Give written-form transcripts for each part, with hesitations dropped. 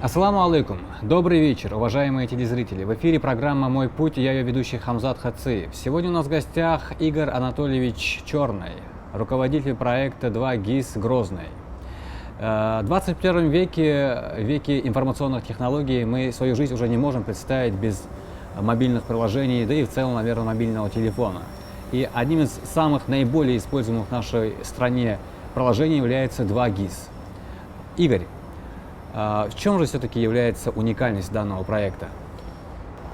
Ассаламу алейкум. Добрый вечер, уважаемые телезрители. В эфире программа «Мой путь» и я ее ведущий Хамзат Хациев. Сегодня у нас в гостях Игорь Анатольевич Черный, руководитель проекта 2GIS Грозный. В 21 веке информационных технологий, мы свою жизнь уже не можем представить без мобильных приложений, да и в целом, наверное, мобильного телефона. И одним из самых наиболее используемых в нашей стране приложений является 2GIS. Игорь, в чем же все-таки является уникальность данного проекта?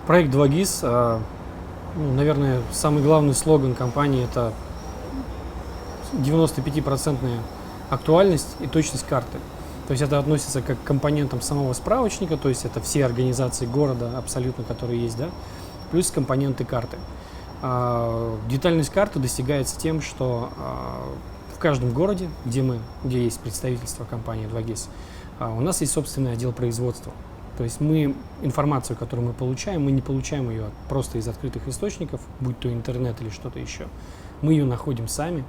Проект 2GIS, наверное, самый главный слоган компании – это 95% актуальность и точность карты. То есть это относится как к компонентам самого справочника, то есть это все организации города абсолютно, которые есть, да, плюс компоненты карты. Детальность карты достигается тем, что в каждом городе, где есть представительство компании 2GIS, у нас есть собственный отдел производства. То есть информацию, которую мы получаем, мы не получаем ее просто из открытых источников, будь то интернет или что-то еще. Мы ее находим сами,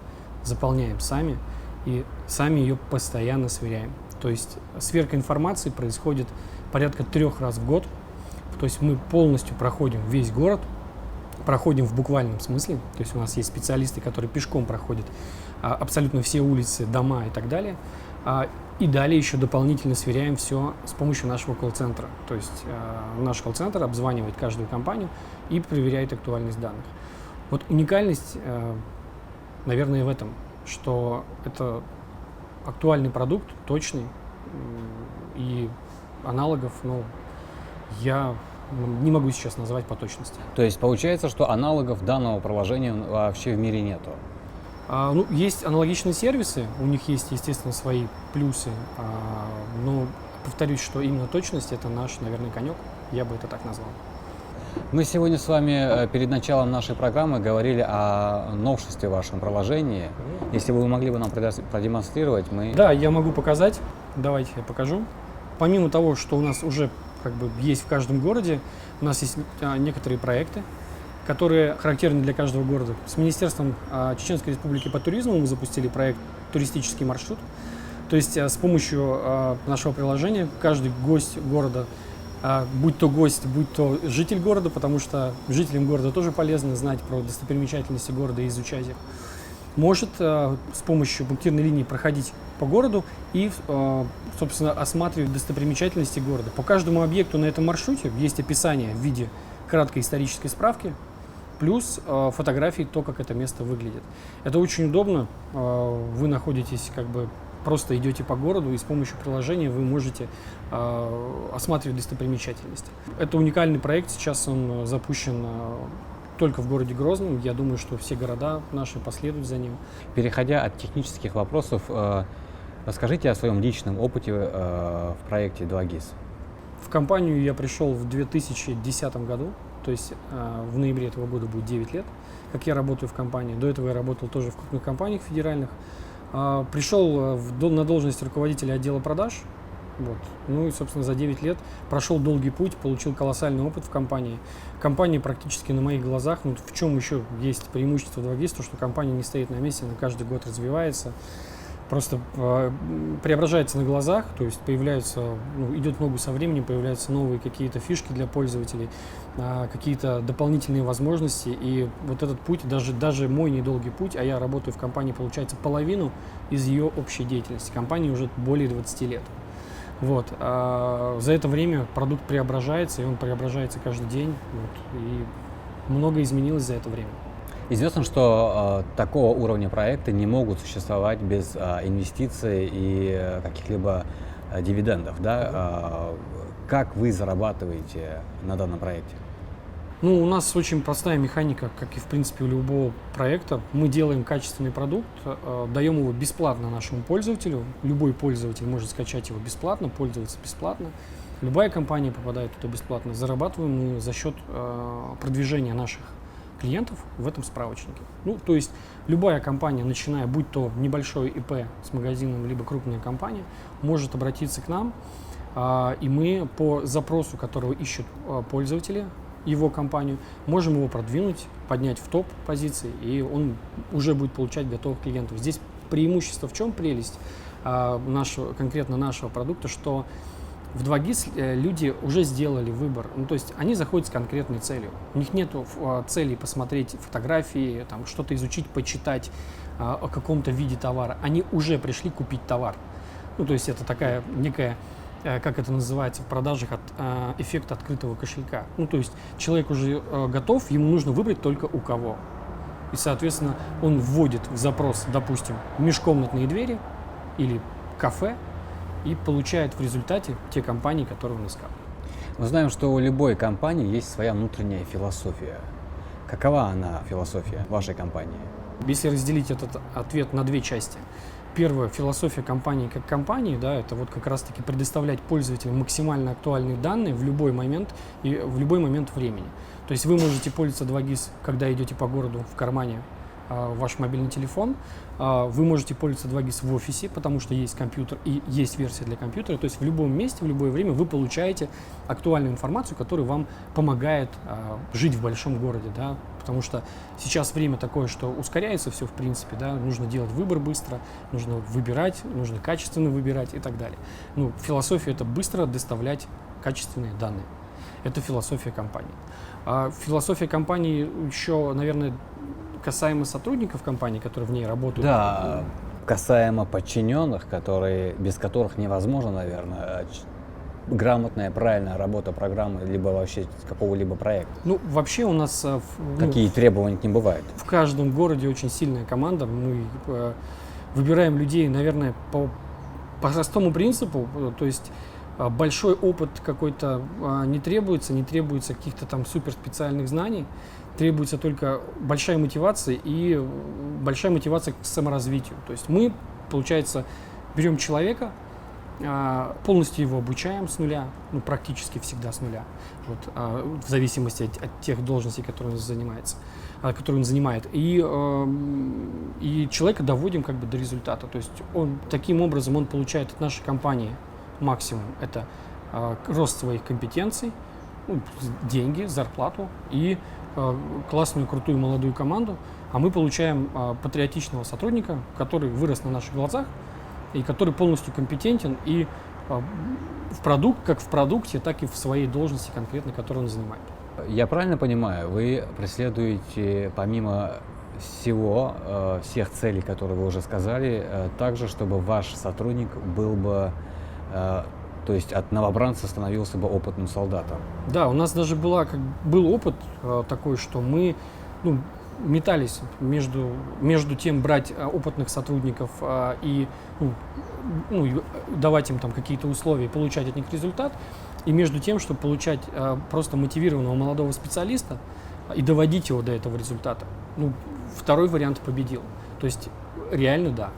заполняем сами и сами ее постоянно сверяем. То есть сверка информации происходит порядка 3 раз в год. То есть мы полностью проходим весь город, проходим в буквальном смысле. То есть у нас есть специалисты, которые пешком проходят абсолютно все улицы, дома и так далее. И далее еще дополнительно сверяем все с помощью нашего колл-центра. То есть наш колл-центр обзванивает каждую компанию и проверяет актуальность данных. Вот уникальность, наверное, в этом, что это актуальный продукт, точный, и аналогов, я не могу сейчас назвать по точности. То есть получается, что аналогов данного приложения вообще в мире нету? Есть аналогичные сервисы, у них есть, естественно, свои плюсы, но повторюсь, что именно точность – это наш, наверное, конек, я бы это так назвал. Мы сегодня с вами перед началом нашей программы говорили о новшестве в вашем приложении. Если вы могли бы нам продемонстрировать, мы… Да, я могу показать, давайте я покажу. Помимо того, что у нас уже есть в каждом городе, у нас есть некоторые проекты, которые характерны для каждого города. С Министерством Чеченской Республики по туризму мы запустили проект «Туристический маршрут». То есть с помощью нашего приложения каждый гость города, будь то гость, будь то житель города, потому что жителям города тоже полезно знать про достопримечательности города и изучать их, может с помощью пунктирной линии проходить по городу и, собственно, осматривать достопримечательности города. По каждому объекту на этом маршруте есть описание в виде краткой исторической справки, плюс фотографии, то, как это место выглядит. Это очень удобно. Вы находитесь, просто идете по городу, и с помощью приложения вы можете осматривать достопримечательности. Это уникальный проект, сейчас он запущен только в городе Грозном. Я думаю, что все города наши последуют за ним. Переходя от технических вопросов, расскажите о своем личном опыте в проекте 2GIS. В компанию я пришел в 2010 году. То есть в ноябре этого года будет 9 лет, как я работаю в компании. До этого я работал тоже в крупных компаниях федеральных. Пришел на должность руководителя отдела продаж. Ну и, собственно, за 9 лет прошел долгий путь, получил колоссальный опыт в компании. Компания практически на моих глазах. В чем еще есть преимущество 2GIS, то что компания не стоит на месте, она каждый год развивается. Просто преображается на глазах, то есть идет ногу со временем, появляются новые какие-то фишки для пользователей, какие-то дополнительные возможности. И вот этот путь, даже мой недолгий путь, а я работаю в компании, получается, половину из ее общей деятельности. Компании уже более 20 лет. За это время продукт преображается, и он преображается каждый день. И много изменилось за это время. Известно, что такого уровня проекты не могут существовать без инвестиций и каких-либо дивидендов. Да? Как вы зарабатываете на данном проекте? У нас очень простая механика, как и в принципе у любого проекта. Мы делаем качественный продукт, даем его бесплатно нашему пользователю. Любой пользователь может скачать его бесплатно, пользоваться бесплатно. Любая компания попадает туда бесплатно. Зарабатываем мы за счет продвижения наших клиентов в этом справочнике. То есть любая компания, начиная, будь то небольшой ИП с магазином, либо крупная компания, может обратиться к нам, и мы по запросу, которого ищут пользователи, его компанию, можем его продвинуть, поднять в топ позиции, и он уже будет получать готовых клиентов. Здесь преимущество в чем, прелесть конкретно нашего продукта, что В 2GIS люди уже сделали выбор, ну, то есть они заходят с конкретной целью. У них нет цели посмотреть фотографии, там, что-то изучить, почитать о каком-то виде товара. Они уже пришли купить товар. Ну, то есть это такая некая, как это называется в продажах, эффект открытого кошелька. Ну, то есть человек уже готов, ему нужно выбрать только у кого. И, соответственно, он вводит в запрос, допустим, межкомнатные двери или кафе, и получает в результате те компании, которые он искал. Мы знаем, что у любой компании есть своя внутренняя философия. Какова она, философия вашей компании? Если разделить этот ответ на две части. Первая философия компании как компании, да, это вот как раз-таки предоставлять пользователям максимально актуальные данные в любой момент и в любой момент времени. То есть вы можете пользоваться 2GIS, когда идете по городу в кармане, ваш мобильный телефон. Вы можете пользоваться 2GIS в офисе, потому что есть компьютер и есть версия для компьютера. То есть в любом месте, в любое время вы получаете актуальную информацию, которая вам помогает жить в большом городе. Да? Потому что сейчас время такое, что ускоряется все в принципе. Да? Нужно делать выбор быстро, нужно выбирать, нужно качественно выбирать и так далее. Ну, философия — это быстро доставлять качественные данные. Это философия компании. Философия компании еще, наверное, касаемо сотрудников компании, которые в ней работают. Да, касаемо подчиненных, без которых невозможно, наверное, грамотная, правильная работа программы, либо вообще какого-либо проекта. Ну, вообще у нас... Какие требования к ним бывают? В каждом городе очень сильная команда. Мы выбираем людей, наверное, по простому принципу, то есть большой опыт какой-то не требуется каких-то там суперспециальных знаний. Требуется только большая мотивация и большая мотивация к саморазвитию. То есть мы, получается, берем человека, полностью его обучаем с нуля, ну, практически всегда с нуля, вот, в зависимости от тех должностей, которые он занимает. И человека доводим как бы до результата. То есть таким образом он получает от нашей компании максимум. Это рост своих компетенций, деньги, зарплату и классную, крутую, молодую команду, а мы получаем патриотичного сотрудника, который вырос на наших глазах и который полностью компетентен и как в продукте, так и в своей должности конкретно, которую он занимает. Я правильно понимаю, вы преследуете помимо всех целей, которые вы уже сказали, также, чтобы ваш сотрудник был бы, то есть от новобранца становился бы опытным солдатом? Да, у нас даже был опыт такой, что мы метались между тем брать опытных сотрудников и давать им там какие-то условия, получать от них результат, и между тем, чтобы получать просто мотивированного молодого специалиста и доводить его до этого результата. Второй вариант победил. То есть реально да.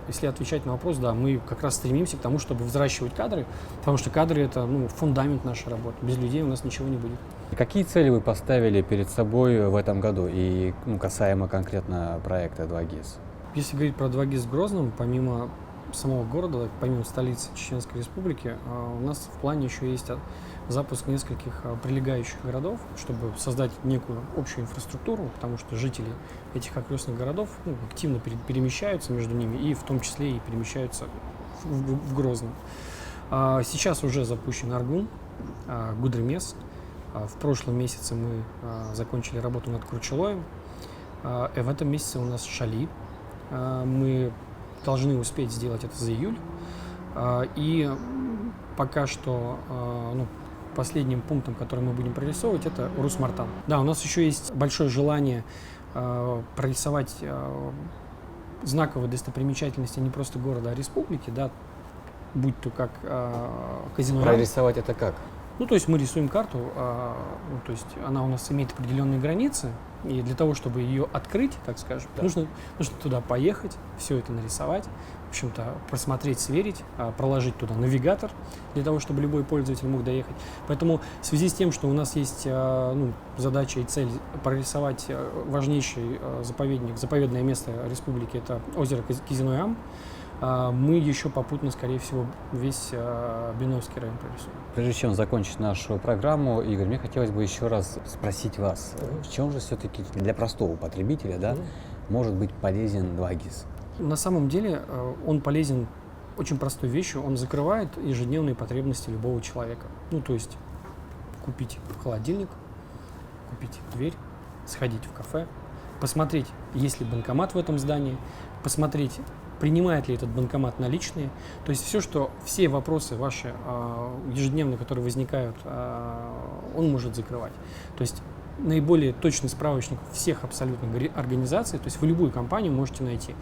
Если отвечать на вопрос, да, мы как раз стремимся к тому, чтобы взращивать кадры, потому что кадры — это фундамент нашей работы. Без людей у нас ничего не будет. Какие цели вы поставили перед собой в этом году и касаемо конкретно проекта 2GIS? Если говорить про 2GIS в Грозном, помимо самого города, помимо столицы Чеченской Республики, у нас в плане еще есть запуск нескольких прилегающих городов, чтобы создать некую общую инфраструктуру, потому что жители этих окрестных городов активно перемещаются между ними и в том числе и перемещаются в Грозном. Сейчас уже запущен Аргун, Гудермес. В прошлом месяце мы закончили работу над Кручелоем. В этом месяце у нас Шали. Мы должны успеть сделать это за июль. И пока что последним пунктом, который мы будем прорисовывать, это Урус-Мартан. Да, у нас еще есть большое желание прорисовать знаковые достопримечательности не просто города, а республики, да, будь то как казино. Прорисовать это как? То есть мы рисуем карту, то есть она у нас имеет определенные границы, и для того, чтобы ее открыть, так скажем, да, нужно туда поехать, все это нарисовать, в общем-то, просмотреть, сверить, проложить туда навигатор, для того, чтобы любой пользователь мог доехать. Поэтому в связи с тем, что у нас есть задача и цель прорисовать важнейший заповедное место республики, это озеро Кизино-Ям, мы еще попутно, скорее всего, весь Биновский район прорисуем. Прежде чем закончить нашу программу, Игорь, мне хотелось бы еще раз спросить вас, в чем же все-таки для простого потребителя может быть полезен 2GIS? На самом деле он полезен очень простой вещью, он закрывает ежедневные потребности любого человека. Ну, то есть купить холодильник, купить дверь, сходить в кафе, посмотреть, есть ли банкомат в этом здании, посмотреть, принимает ли этот банкомат наличные. То есть все вопросы ваши ежедневные, которые возникают, он может закрывать. То есть наиболее точный справочник всех абсолютно организаций, то есть вы любую компанию можете найти.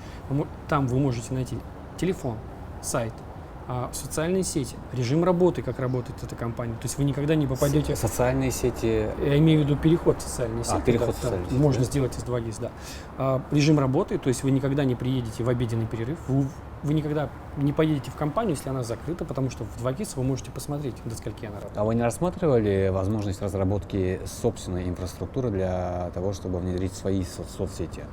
Там вы можете найти телефон, сайт, социальные сети, режим работы, как работает эта компания. То есть вы никогда не попадете... Социальные сети... Я имею в виду переход в социальные сети. Переход в да, социальные сети. можно сделать из 2GIS, да. Режим работы, то есть вы никогда не приедете в обеденный перерыв, вы никогда не поедете в компанию, если она закрыта, потому что в 2GIS вы можете посмотреть, до скольки она работает. А вы не рассматривали возможность разработки собственной инфраструктуры для того, чтобы внедрить свои соцсети?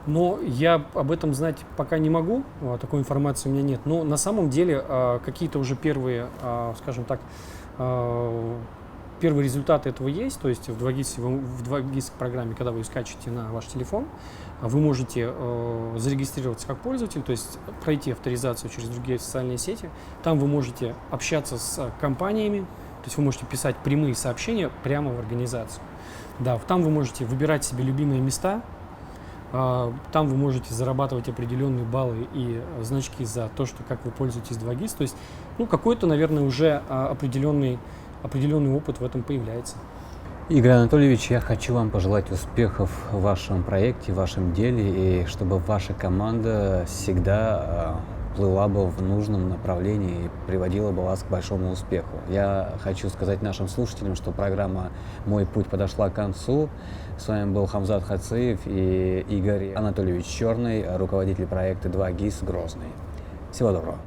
Но я об этом знать пока не могу, такой информации у меня нет. Но на самом деле какие-то уже первые, скажем так, первые результаты этого есть. То есть в 2GIS программе, когда вы ее скачиваете на ваш телефон, вы можете зарегистрироваться как пользователь, то есть пройти авторизацию через другие социальные сети. Там вы можете общаться с компаниями, то есть вы можете писать прямые сообщения прямо в организацию. Да, там вы можете выбирать себе любимые места. Там вы можете зарабатывать определенные баллы и значки за то, что как вы пользуетесь 2GIS. То есть, какой-то, наверное, уже определенный опыт в этом появляется. Игорь Анатольевич, я хочу вам пожелать успехов в вашем проекте, в вашем деле, и чтобы ваша команда всегда плыла бы в нужном направлении и приводила бы вас к большому успеху. Я хочу сказать нашим слушателям, что программа «Мой путь» подошла к концу. С вами был Хамзат Хациев и Игорь Анатольевич Черный, руководитель проекта 2GIS Грозный. Всего доброго.